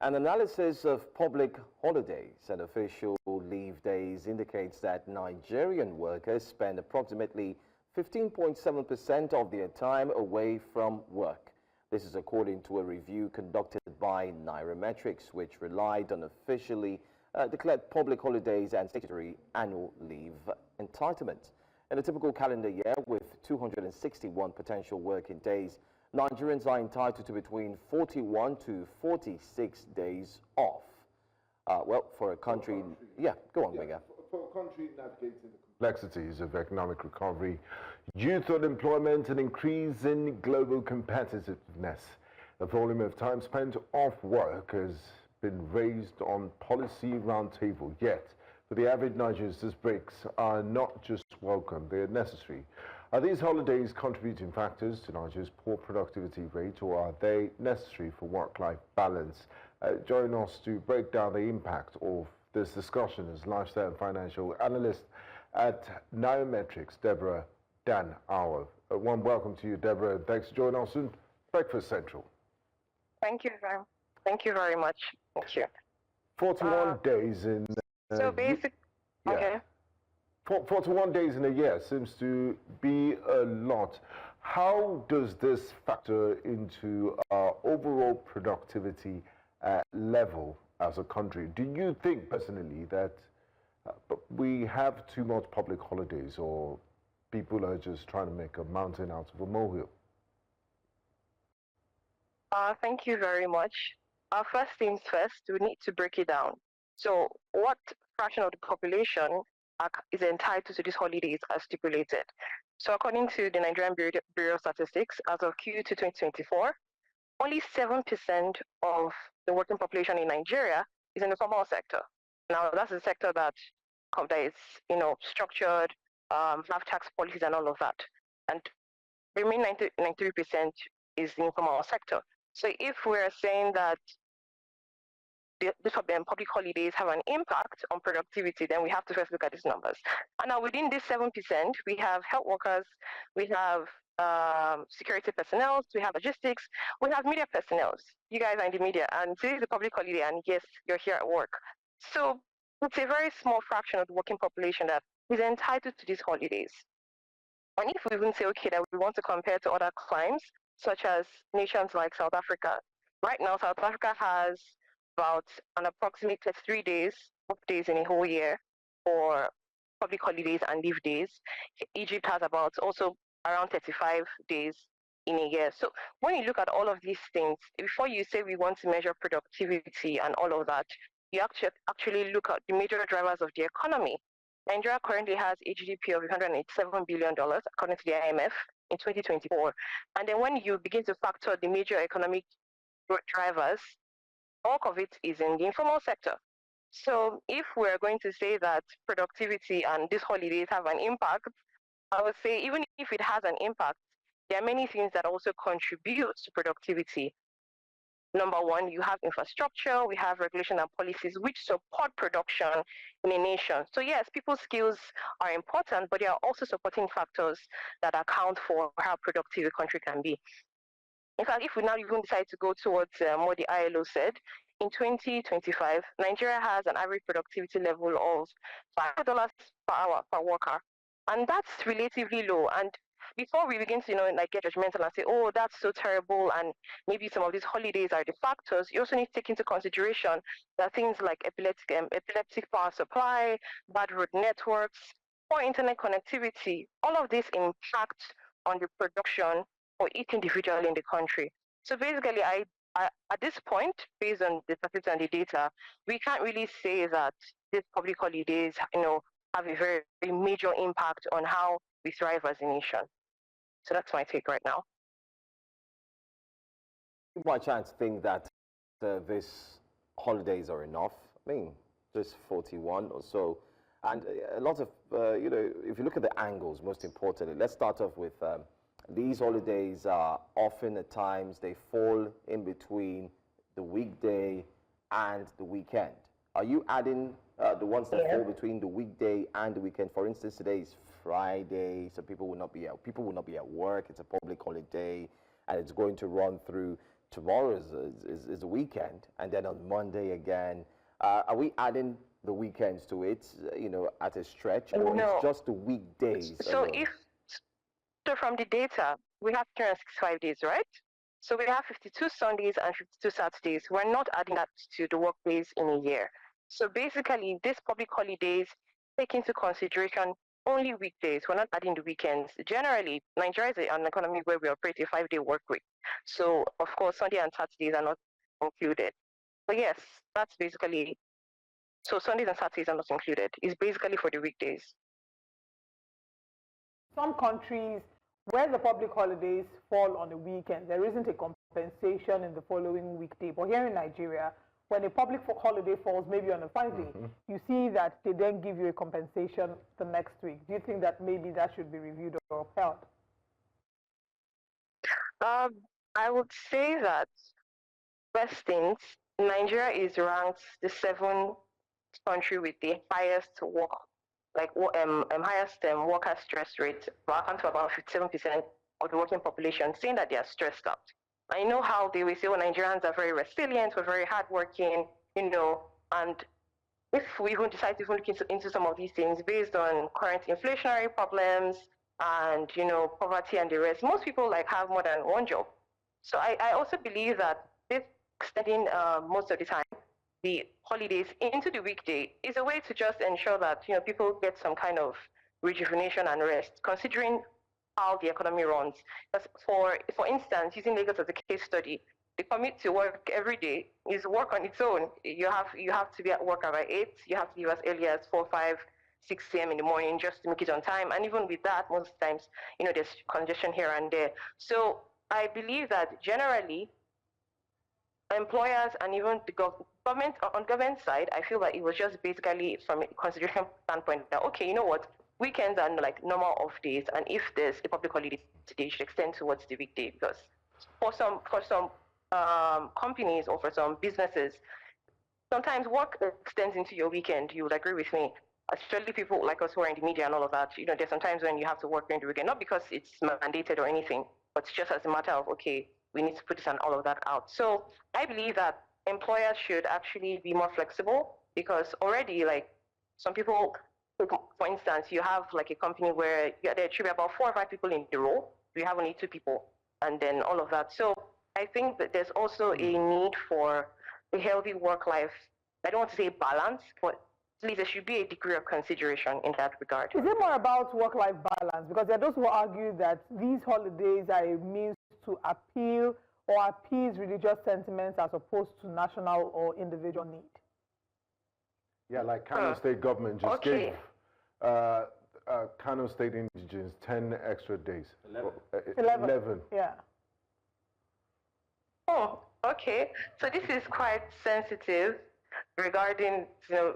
An analysis of public holidays and official leave days indicates that Nigerian workers spend approximately 15.7% of their time away from work. This is according to a review conducted by Nairametrics, which relied on officially declared public holidays and statutory annual leave entitlements. In a typical calendar year with 261 potential working days, Nigerians are entitled to between 41 to 46 days off. Well, for a country, yeah, go on, Winger. For a country navigating the complexities of economic recovery, youth unemployment, and increase in global competitiveness, the volume of time spent off work has been raised on policy roundtable. Yet, for the average Nigerians, these breaks are not just welcome, they are necessary. Are these holidays contributing factors to Nigeria's poor productivity rate, or are they necessary for work-life balance? Join us to break down the impact of this discussion is lifestyle and financial analyst at Nairametrics, Deborah Dan-Awoh. One welcome to you, Deborah, and thanks for joining us on Breakfast Central. Thank you very much. Thank you. 41 days in... so basic... Yeah. Okay. 41 days in a year seems to be a lot. How does this factor into our overall productivity level as a country? Do you think personally that we have too much public holidays, or people are just trying to make a mountain out of a molehill? Thank you very much. First things first, we need to break it down. So what fraction of the population is entitled to these holidays as stipulated? So according to the Nigerian Bureau of Statistics, as of Q2 2024, only 7% of the working population in Nigeria is in the formal sector. Now, that's the sector that is, structured, have tax policies and all of that. And the remaining 93% is the informal sector. So if we're saying that public holidays have an impact on productivity, then we have to first look at these numbers. And now within this 7%, we have health workers, we have security personnel, we have logistics, we have media personnel. You guys are in the media, and today is a public holiday, and yes, you're here at work. So it's a very small fraction of the working population that is entitled to these holidays. And if we even say, okay, that we want to compare to other climes, such as nations like South Africa, right now South Africa has about an approximate 3 days, off days in a whole year for public holidays and leave days. Egypt has about also around 35 days in a year. So when you look at all of these things, before you say we want to measure productivity and all of that, you actually look at the major drivers of the economy. Nigeria currently has a GDP of $187 billion, according to the IMF, in 2024. And then when you begin to factor the major economic growth drivers, bulk of it is in the informal sector. So if we're going to say that productivity and these holidays have an impact, I would say even if it has an impact, there are many things that also contribute to productivity. Number one, you have infrastructure, we have regulation and policies which support production in a nation. So yes, people's skills are important, but there are also supporting factors that account for how productive a country can be. In fact, if we now even decide to go towards what the ILO said, in 2025, Nigeria has an average productivity level of $5 per hour per worker. And that's relatively low. And before we begin to, get judgmental and say, oh, that's so terrible, and maybe some of these holidays are the factors, you also need to take into consideration that things like epileptic power supply, bad road networks, poor internet connectivity, all of this impact on the production for each individual in the country. So basically, at this point, based on the statistics and the data, we can't really say that these public holidays, have a very, very major impact on how we thrive as a nation. So that's my take right now. By chance think that these holidays are enough? I mean, just 41 or so. And a lot of, if you look at the angles, most importantly, let's start off with these holidays are often at times they fall in between the weekday and the weekend. Are you adding the ones that fall between the weekday and the weekend? For instance, today is Friday, so people will not be at work. It's a public holiday, and it's going to run through tomorrow is a weekend, and then on Monday again. Are we adding the weekends to it, at a stretch, or No. it's just the weekdays So alone? So from the data, we have 365 days, right? So we have 52 Sundays and 52 Saturdays. We're not adding that to the work days in a year. So basically, these public holidays take into consideration only weekdays. We're not adding the weekends. Generally, Nigeria is an economy where we operate a 5-day work week. So of course, Sunday and Saturdays are not included. But yes, that's basically, so Sundays and Saturdays are not included. It's basically for the weekdays. Some countries where the public holidays fall on a weekend, there isn't a compensation in the following weekday. But here in Nigeria, when a public holiday falls maybe on a Friday, you see that they then give you a compensation the next week. Do you think that maybe that should be reviewed or upheld? I would say that first things, Nigeria is ranked the 7th country with the highest worker stress rate, account to about 57% of the working population, saying that they are stressed out. I know how they will say, Nigerians are very resilient, we're very hardworking, and if we even decide to look into some of these things based on current inflationary problems and, poverty and the rest, most people have more than one job. So I also believe that this extending most of the time the holidays into the weekday is a way to just ensure that people get some kind of rejuvenation and rest, considering how the economy runs. Because for instance, using Lagos as a case study, the commute to work every day is work on its own. You have to be at work about 8. You have to leave as early as 4, 5, 6 a.m. in the morning just to make it on time. And even with that, most times there's congestion here and there. So I believe that generally, employers and even the government, on government side, I feel that it was just basically from a consideration standpoint that, okay, you know what, weekends are normal off days, and if there's a public holiday today, it should extend towards the weekday, because for some companies or for some businesses, sometimes work extends into your weekend. You would agree with me, especially people like us who are in the media and all of that. There's sometimes when you have to work during the weekend, not because it's mandated or anything, but it's just as a matter of, okay, we need to put this and all of that out. So I believe that employers should actually be more flexible, because already, some people, for instance, you have a company where there should be about 4 or 5 people in the role. You have only 2 people, and then all of that. So I think that there's also a need for a healthy work-life. I don't want to say balance, but at least there should be a degree of consideration in that regard. Is it more about work-life balance? Because there are those who argue that these holidays are a means to appeal or appease religious sentiments as opposed to national or individual need. Yeah, like Kano State government just gave Kano State indigents 10 extra days. 11. Yeah. Oh, okay. So this is quite sensitive regarding the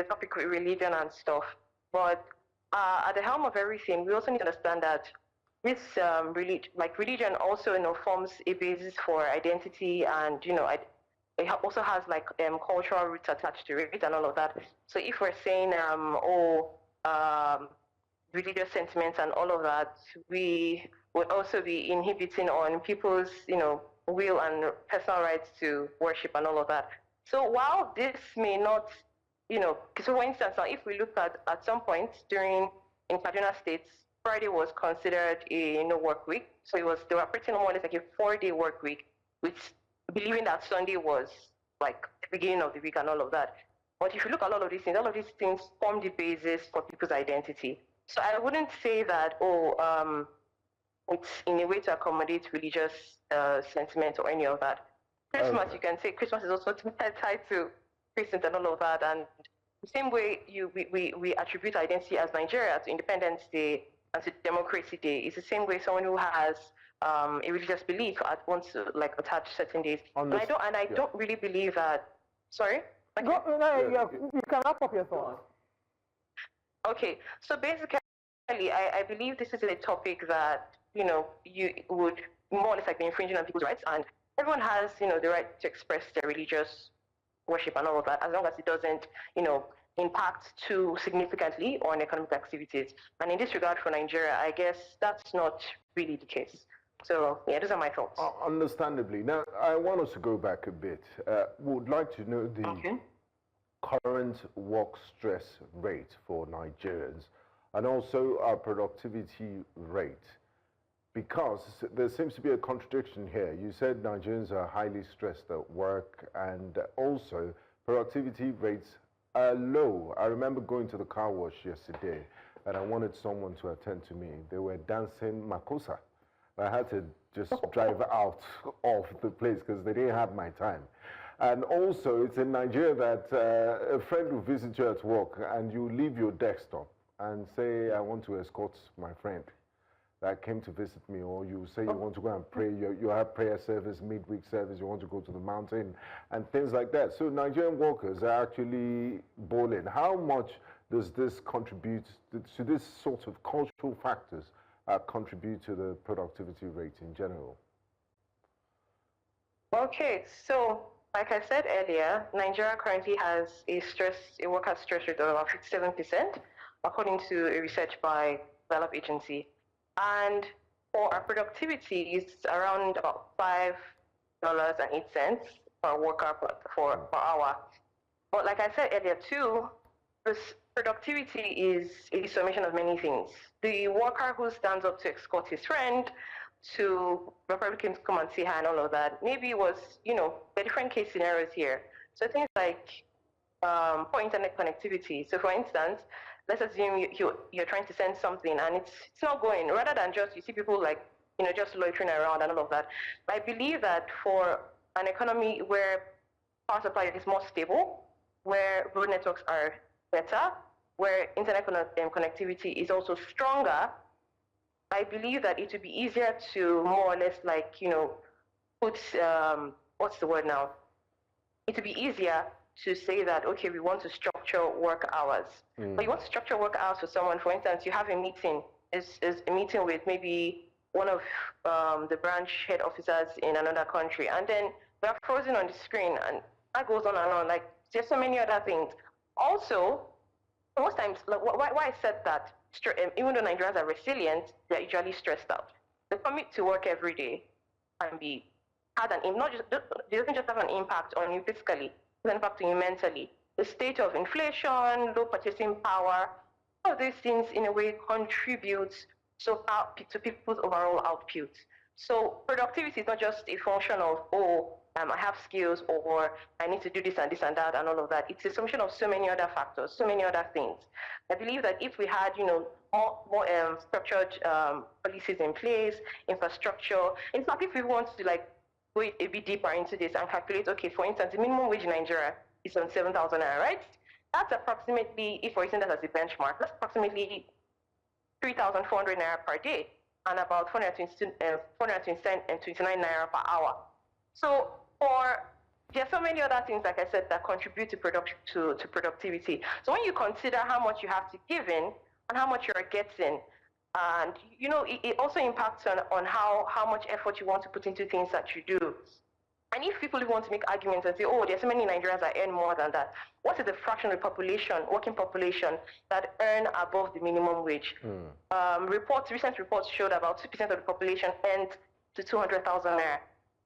topic with religion and stuff. But at the helm of everything, we also need to understand that this religion also forms a basis for identity, and it also has cultural roots attached to it and all of that. So if we're saying religious sentiments and all of that, we would also be inhibiting on people's will and personal rights to worship and all of that. So while this may not, so for instance, now if we look at some point in Kaduna State, Friday was considered a work week. So they were operating more or less like a 4-day work week, with believing that Sunday was the beginning of the week and all of that. But if you look at all of these things form the basis for people's identity. So I wouldn't say that, it's in a way to accommodate religious sentiment or any of that. Christmas, You can say Christmas is also tied to Christians and all of that. And the same way we attribute identity as Nigeria to Independence Day and to Democracy Day, is the same way someone who has a religious belief wants to attach certain days. And I don't really believe that. Sorry? Okay. You can wrap up your thoughts. Okay, so basically, I believe this is a topic that you would more or less be infringing on people's rights, and everyone has the right to express their religious worship and all of that, as long as it doesn't impact too significantly on economic activities. And in this regard, for Nigeria, I guess that's not really the case. So yeah, those are my thoughts. Understandably. Now, I want us to go back a bit. Would like to know the Okay. current work stress rate for Nigerians and also our productivity rate. Because there seems to be a contradiction here. You said Nigerians are highly stressed at work and also productivity rates are low. I remember going to the car wash yesterday and I wanted someone to attend to me. They were dancing makosa. I had to just drive out of the place because they didn't have my time. And also, it's in Nigeria that a friend will visit you at work and you leave your desktop and say, I want to escort my friend that came to visit me, or you say you want to go and pray, you have prayer service, midweek service, you want to go to the mountain, and things like that. So Nigerian workers are actually balling. How much does this contribute to this sort of cultural factors contribute to the productivity rate in general? Okay, so like I said earlier, Nigeria currently has a worker stress rate of about 57%, according to a research by Gallup Agency. And for our productivity, it's around about $5.08 per worker per hour. But like I said earlier too, this productivity is a summation of many things. The worker who stands up to escort his friend to Republicans come and say hi and all of that, maybe it was, there are different case scenarios here. So things like for internet connectivity. So for instance, let's assume you're trying to send something and it's not going, rather than just, you see people like, just loitering around and all of that. I believe that for an economy where power supply is more stable, where road networks are better, where internet connectivity is also stronger, I believe that it would be easier to more or less put, what's the word now? It would be easier to say that, okay, we want to structure work hours. But you want to structure work hours for someone, for instance, you have a meeting, is a meeting with maybe one of the branch head officers in another country, and then they are frozen on the screen, and that goes on and on. Like, there's so many other things. Also, most times, why I said that, even though Nigerians are resilient, they're usually stressed out. The commute to work every day can be it doesn't just have an impact on you physically, it's an impact on you mentally. The state of inflation, low purchasing power, all of these things in a way contributes to people's overall output. So productivity is not just a function of, I have skills, or I need to do this and this and that and all of that. It's a summation of so many other factors, so many other things. I believe that if we had, more structured policies in place, infrastructure, in fact, if we want to go a bit deeper into this and calculate, okay, for instance, the minimum wage in Nigeria is on 7,000 naira, right? That's approximately, if we're using that as a benchmark, that's approximately 3,400 naira per day and about 429 naira per hour. So there are so many other things, like I said, that contribute to productivity. So when you consider how much you have to give in and how much you're getting, and it also impacts on how much effort you want to put into things that you do. And if people want to make arguments and say, there's so many Nigerians that earn more than that, what is the fraction of the population, working population, that earn above the minimum wage? Recent reports showed about 2% of the population earned to 200,000 naira.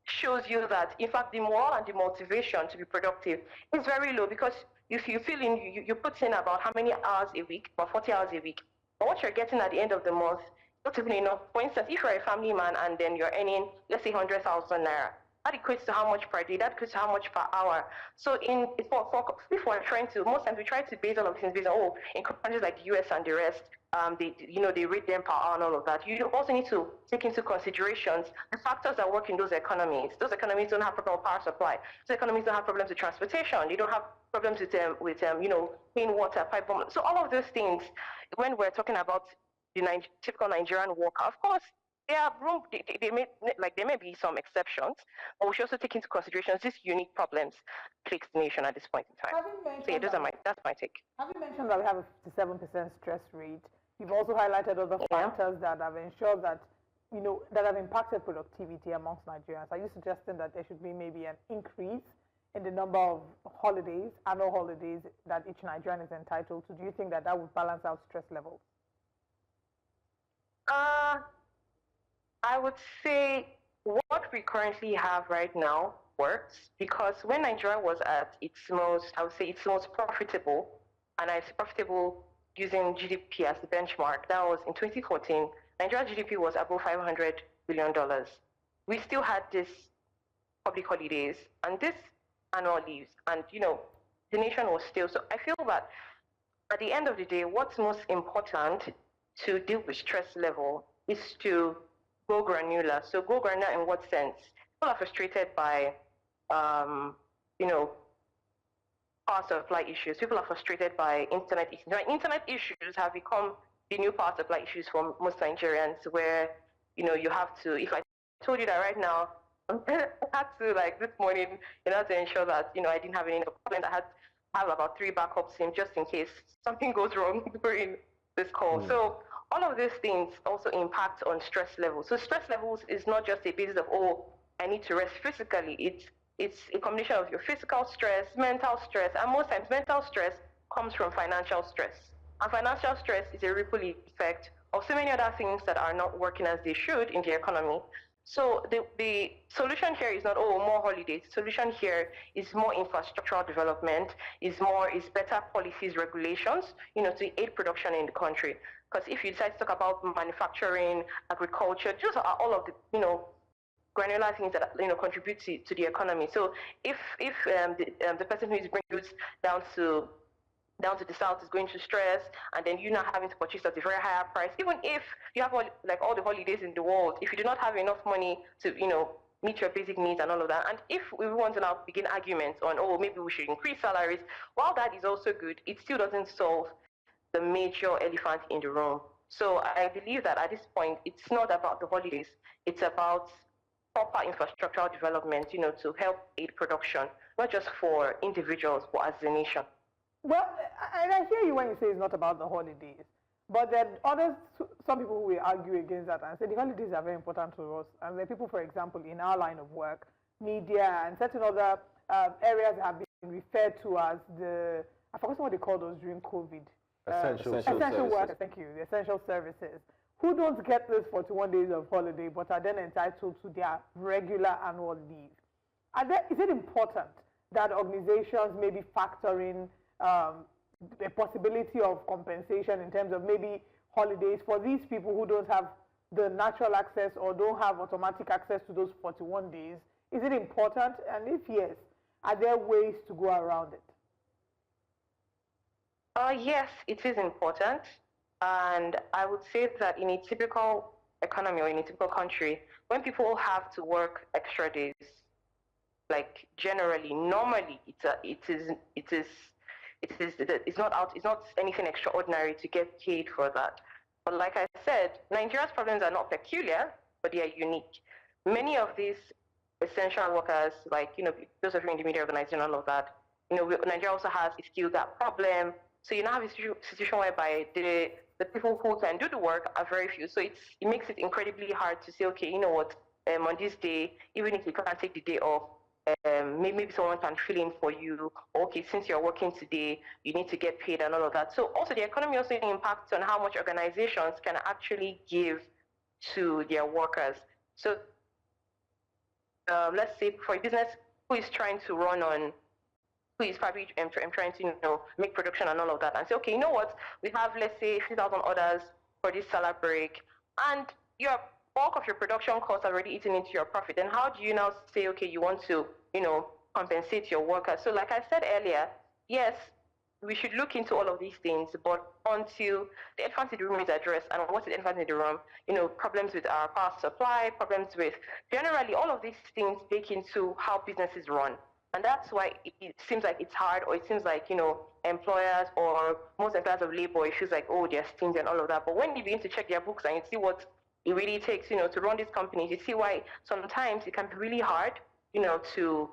Shows you that, in fact, the morale and the motivation to be productive is very low, because if you put in about how many hours a week, about 40 hours a week, but what you're getting at the end of the month, not even enough. For instance, if you're a family man and then you're earning, let's say, 100,000 naira, that equates to how much per day, that equates to how much per if we're trying to, most times we try to base all of things based on, in countries like the US and the rest, they rate them per hour and all of that. You also need to take into considerations the factors that work in those economies. Those economies don't have problem with power supply. Those economies don't have problems with transportation. They don't have problems with clean water, pipe bomb. So all of those things, when we're talking about the typical Nigerian worker, of course, there are room. There may be some exceptions, but we should also take into consideration these unique problems plagues the nation at this point in time. So yeah, that's my take. Having mentioned that we have a 57% stress rate, you've also highlighted other factors that have ensured that, that have impacted productivity amongst Nigerians. Are you suggesting that there should be maybe an increase in the number of holidays, annual holidays, that each Nigerian is entitled to? Do you think that would balance out stress levels? I would say what we currently have right now works because when Nigeria was at its most, I would say its most profitable, and I say profitable using GDP as the benchmark, that was in 2014, Nigeria's GDP was above $500 billion. We still had this public holidays and this annual leaves, and the nation was still. So I feel that at the end of the day, what's most important to deal with stress level is to go granular. So go granular in what sense? People are frustrated by, you know, power supply issues. People are frustrated by internet issues. Now, internet issues have become the new power supply issues for most Nigerians, where you have to. If I told you that right now, I had to like this morning, to ensure that I didn't have any problems. I had to have about 3 backups in just in case something goes wrong during this call. So all of these things also impact on stress levels. So stress levels is not just a basis of, oh, I need to rest physically. It's a combination of your physical stress, mental stress, and most times mental stress comes from financial stress. And financial stress is a ripple effect of so many other things that are not working as they should in the economy. So the solution here is not, oh, more holidays. The solution here is more infrastructural development, is better policies, regulations, to aid production in the country. Because if you decide to talk about manufacturing, agriculture, those are all of the, granular things that contribute to the economy. So if the person who is bringing goods down to the south is going to stress, and then you're not having to purchase at a very higher price, even if you have all the holidays in the world, if you do not have enough money to meet your basic needs and all of that, and if we want to now begin arguments on, oh, maybe we should increase salaries, while that is also good, it still doesn't solve the major elephant in the room. So I believe that at this point, it's not about the holidays, it's about proper infrastructural development, to help aid production, not just for individuals, but as a nation. Well, and I hear you when you say it's not about the holidays, but then some people will argue against that and say the holidays are very important to us. And there are people, for example, in our line of work, media and certain other areas that have been referred to as I forgot what they called those during COVID. Essential workers, thank you, the essential services, who don't get those 41 days of holiday but are then entitled to their regular annual leave. Is it important that organizations maybe factor in the possibility of compensation in terms of maybe holidays for these people who don't have the natural access or don't have automatic access to those 41 days? Is it important? And if yes, are there ways to go around it? Yes, it is important. And I would say that in a typical economy or in a typical country, when people have to work extra days, like generally, normally, it's not anything extraordinary to get paid for that. But like I said, Nigeria's problems are not peculiar, but they are unique. Many of these essential workers, like those of you in the media organizing all of that, Nigeria also has a skill gap problem. So you now have a situation whereby the people who can do the work are very few. So it makes it incredibly hard to say, okay, you know what, on this day, even if you can't take the day off, maybe someone can fill in for you. Okay, since you're working today, you need to get paid and all of that. So also the economy also impacts on how much organizations can actually give to their workers. So let's say for a business who is trying to run on, who is probably trying to make production and all of that, and say, okay, you know what, we have, let's say, 3,000 orders for this salary break, and your bulk of your production costs are already eaten into your profit. And how do you now say, okay, you want to compensate your workers? So like I said earlier, yes, we should look into all of these things, but until the elephant in the room is addressed, and what's the elephant in the room? Problems with our power supply, problems with generally all of these things bake into how businesses run. And that's why it seems like it's hard, or it seems like, employers or most employers of labor, it feels like, oh, they're stingy and all of that. But when you begin to check their books and you see what it really takes, to run these companies, you see why sometimes it can be really hard, to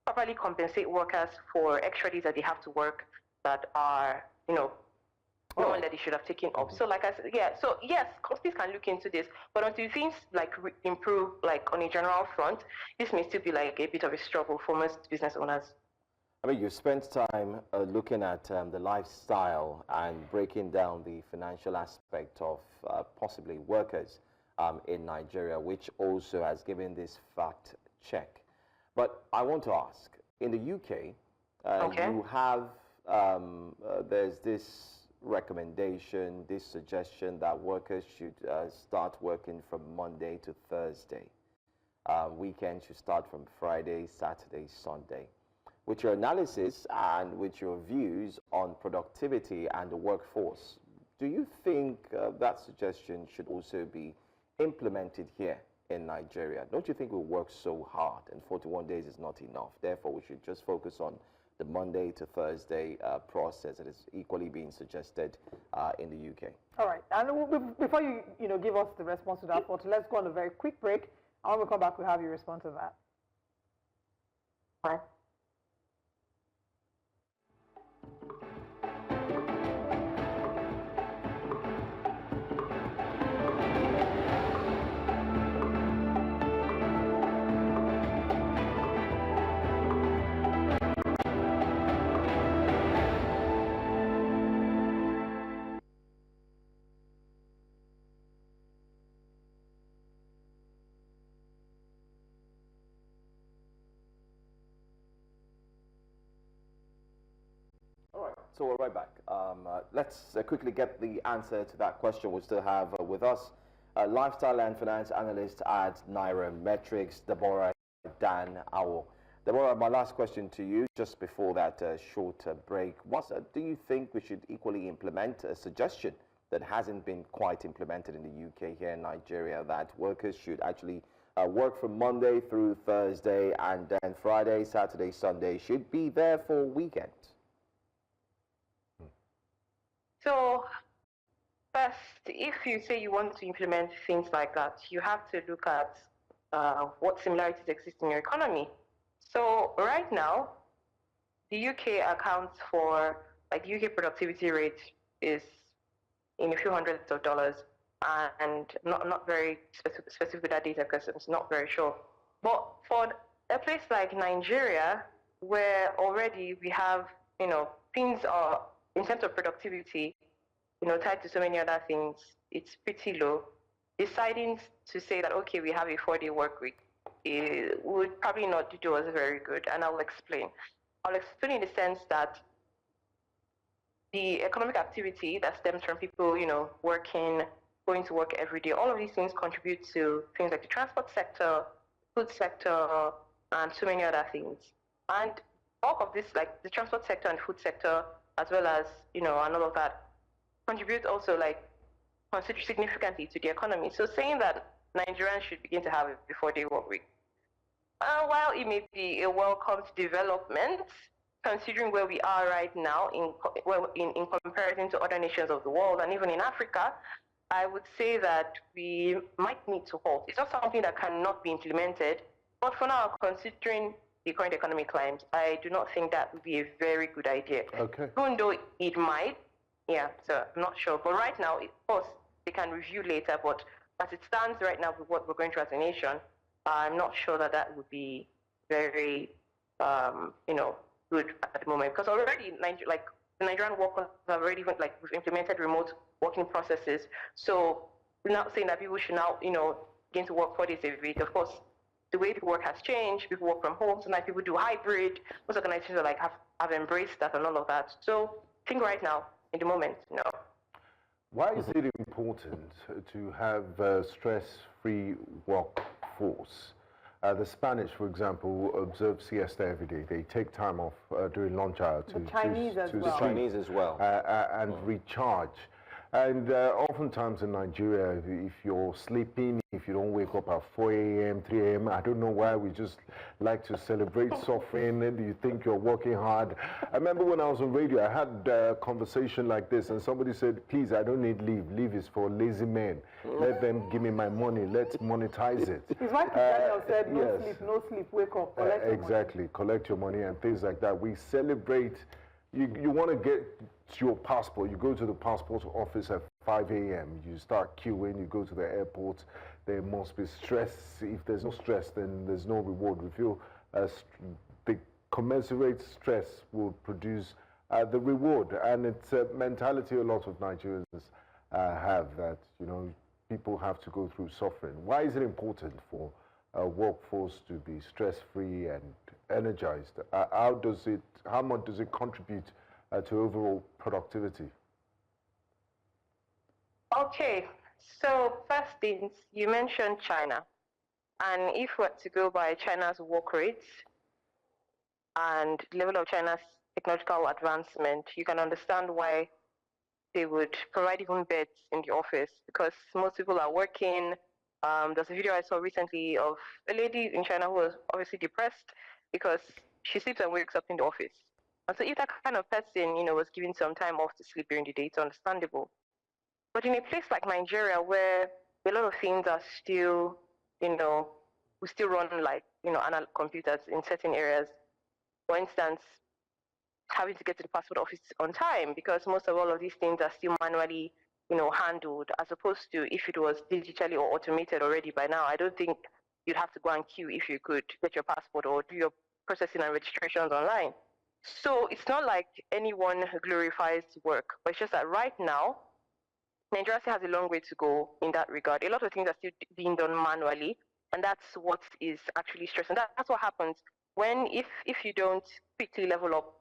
properly compensate workers for extra days that they have to work that are, one that they should have taken up. So like I said, yeah, so yes, companies can look into this, but until things like improve, like on a general front, this may still be like a bit of a struggle for most business owners. I mean, you spent time looking at the lifestyle and breaking down the financial aspect of possibly workers. in Nigeria, which also has given this fact check. But I want to ask, in the UK, you have, there's this recommendation, this suggestion that workers should start working from Monday to Thursday. Weekend should start from Friday, Saturday, Sunday. With your analysis and with your views on productivity and the workforce, do you think that suggestion should also be implemented here in Nigeria? Don't you think we work so hard and 41 days is not enough? Therefore, we should just focus on the Monday to Thursday process that is equally being suggested in the UK. All right. And before you give us the response to that, let's go on a very quick break. And when we come back, we'll have you respond to that. All right. So we're right back. Let's quickly get the answer to that question. We still have with us lifestyle and finance analyst at Nairametrics, Deborah Dan-Awoh. Deborah, my last question to you, just before that short break, do you think we should equally implement a suggestion that hasn't been quite implemented in the UK here in Nigeria, that workers should actually work from Monday through Thursday, and then Friday, Saturday, Sunday should be there for weekend? So first, if you say you want to implement things like that, you have to look at what similarities exist in your economy. So right now, the UK accounts for, like, the UK productivity rate is in a few hundreds of dollars, and not very specific with that data because I'm not very sure. But for a place like Nigeria, where already we have, things are, in terms of productivity, tied to so many other things, it's pretty low. Deciding to say that, okay, we have a 4-day work week, it would probably not do us very good, and I'll explain. I'll explain in the sense that the economic activity that stems from people, working, going to work every day, all of these things contribute to things like the transport sector, food sector, and so many other things. And bulk of this, like the transport sector and food sector, as well as, and all of that, contribute also, consider significantly to the economy. So saying that Nigerians should begin to have a 4-day work week, while it may be a welcomed development, considering where we are right now in comparison to other nations of the world and even in Africa, I would say that we might need to halt. It's not something that cannot be implemented, but for now, considering the current economic climate, I do not think that would be a very good idea. Okay. Even though it might, so I'm not sure. But right now, of course, they can review later, but as it stands right now with what we're going through as a nation, I'm not sure that that would be very, good at the moment. Because already, the Nigerian workers have already we've implemented remote working processes. So we're not saying that people should now, begin to work 4 days a week. Of course, the way people work has changed. People work from home. Sometimes people do hybrid. Most organizations have embraced that and all of that. So I think right now, in the moment, no. Why is it important to have a stress-free workforce? The Spanish, for example, observe siesta every day. They take time off during lunch hour to Chinese as well, and recharge. And oftentimes in Nigeria, if you're sleeping, if you don't wake up at 4 a.m., 3 a.m., I don't know why we just like to celebrate suffering. Do you think you're working hard? I remember when I was on radio, I had a conversation like this, and somebody said, please, I don't need leave. Leave is for lazy men. Let them give me my money. Let's monetize it. It's like Daniel said, no sleep, wake up, collect your money. Collect your money and things like that. We celebrate. You want to get your passport, you go to the passport office at 5 a.m. You start queuing, you go to the airport. There must be stress. If there's no stress, then there's no reward. We feel the commensurate stress will produce the reward. And it's a mentality a lot of Nigerians have that, people have to go through suffering. Why is it important for a workforce to be stress-free and energized? How much does it contribute to overall productivity? Okay, so first things, you mentioned China. And if we're to go by China's work rates and level of China's technological advancement, you can understand why they would provide even beds in the office, because most people are working. There's a video I saw recently of a lady in China who was obviously depressed because she sleeps and wakes up in the office. And so if that kind of person, was given some time off to sleep during the day, it's understandable. But in a place like Nigeria, where a lot of things are still, we still run like, analog computers in certain areas. For instance, having to get to the passport office on time, because most of all of these things are still manually, handled, as opposed to if it was digitally or automated already by now. I don't think you'd have to go and queue if you could get your passport or do your processing and registrations online. So it's not like anyone glorifies work, but it's just that right now, Nigeria still has a long way to go in that regard. A lot of things are still being done manually, and that's what is actually stressing. That's what happens when, if you don't quickly level up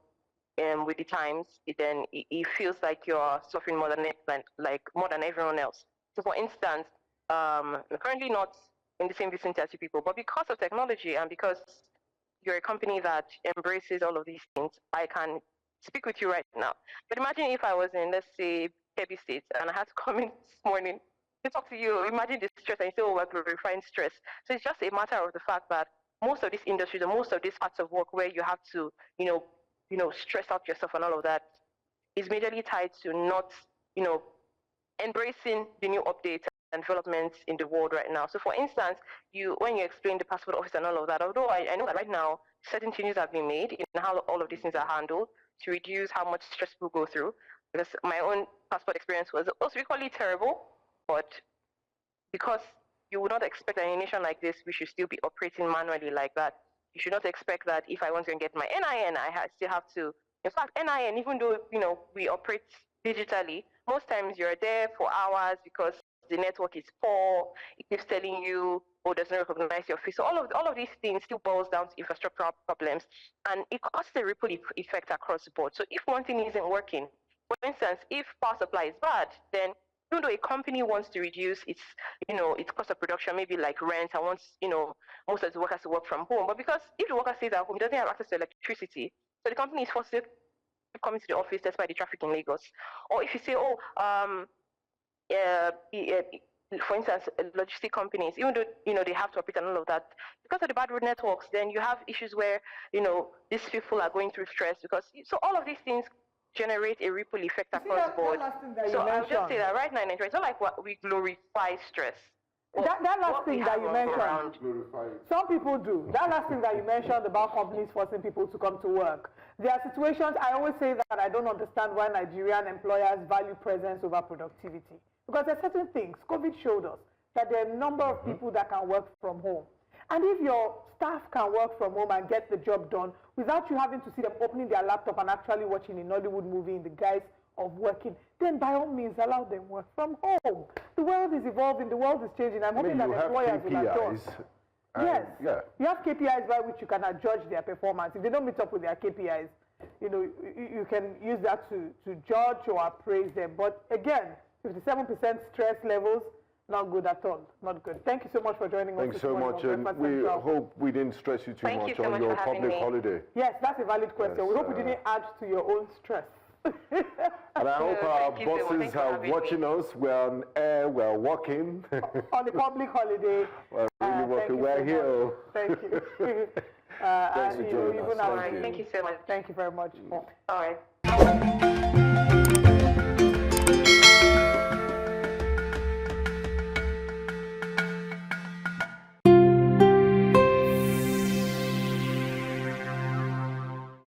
with the times, then it feels like you're suffering more than everyone else. So, for instance, we're currently not in the same vicinity as you people, but because of technology and because you're a company that embraces all of these things, I can speak with you right now. But imagine if I was in, let's say, Kebbi State, and I had to come in this morning to talk to you. Imagine the stress, and you say, oh, we're glorifying stress. So it's just a matter of the fact that most of these industries and most of these parts of work where you have to, stress out yourself and all of that is majorly tied to not, embracing the new updates and developments in the world right now. So for instance, when you explain the passport office and all of that, although I know that right now certain changes have been made in how all of these things are handled to reduce how much stress people go through, because my own passport experience was also equally terrible, but because you would not expect that in a nation like this, we should still be operating manually like that. You should not expect that if I want to get my NIN, still have to. In fact, NIN, even though we operate digitally, most times you're there for hours because the network is poor. It keeps telling you, oh, doesn't recognize your face. So all of these things still boils down to infrastructural problems, and it causes a ripple effect across the board. So if one thing isn't working, for instance, if power supply is bad, then even though a company wants to reduce its cost of production, maybe like rent, and wants, most of the workers to work from home, but because if the worker stays at home, he doesn't have access to electricity, so the company is forced to come into the office despite the traffic in Lagos. Or if you say, for instance, logistic companies, even though they have to operate and all of that, because of the bad road networks, then you have issues where these people are going through stress so all of these things generate a ripple effect across the board. So I'll just say that right now in Nigeria, it's not like we glorify stress. That last thing that you mentioned, some people do. That last thing that you mentioned about companies forcing people to come to work. There are situations, I always say that I don't understand why Nigerian employers value presence over productivity. Because there are certain things, COVID showed us that there are a number of people that can work from home. And if your staff can work from home and get the job done without you having to see them opening their laptop and actually watching a Nollywood movie in the guise of working, then by all means allow them work from home. The world is evolving, the world is changing. I'm hoping that employers will adjust. Yes, yeah. You have KPIs by which you can judge their performance. If they don't meet up with their KPIs, you can use that to judge or appraise them. But again, 57% stress levels, not good at all. Not good. Thank you so much for joining us. Thanks so much, and we hope we didn't stress you too much on your public holiday. Yes, that's a valid question. Yes, we hope we didn't add to your own stress. And I hope our bosses are watching us. We're on air, we're working. On the public holiday. We're really working. We're here. Thank you. Thanks for joining us. Thank you so much. Thank you very much. All right.